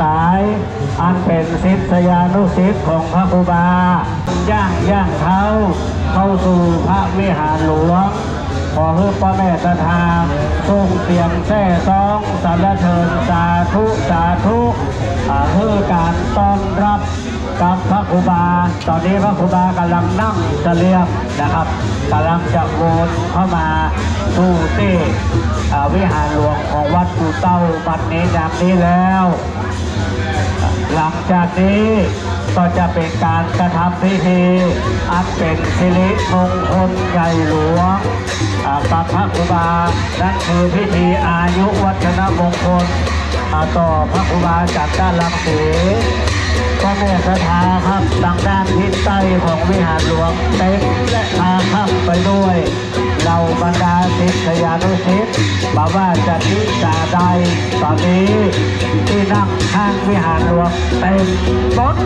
สายอันเป็นศิษยานุศิษย์ของพระครูบาย่างเท้าเข้าสู่พระวิหารหลวงขอให้พ่อแม่ศรัทธาส่งเสียงแท้ต้องสรรเสริญสาธุเพื่อการต้อนรับกับพระครูบาตอนนี้พระครูบากำลังนั่งเสลียมนะครับกำลังจะโวนเข้ามาสู่ที่วิหารหลวงของวัดกู่เต้าบัดนี้จากนี้แล้วหลังจากนี้ก็จะเป็นการกระทำพิธีอันเป็นสิริมงคลใหญ่หลวงกับพระครูบานั่นคือพิธีอายุวัฒนมงคลต่อพระครูบาจากด้านหลังสีก็แม่ศรัทธาครับทางด้านทิศใต้ของวิหารหลวงเต็มและอาคับไปด้วยเหล่าบรรดาศิษยานุศิษย์บอกว่าจะนิสาใดตอนนี้ที่นั่งข้างวิหารหลวงเต็มรถ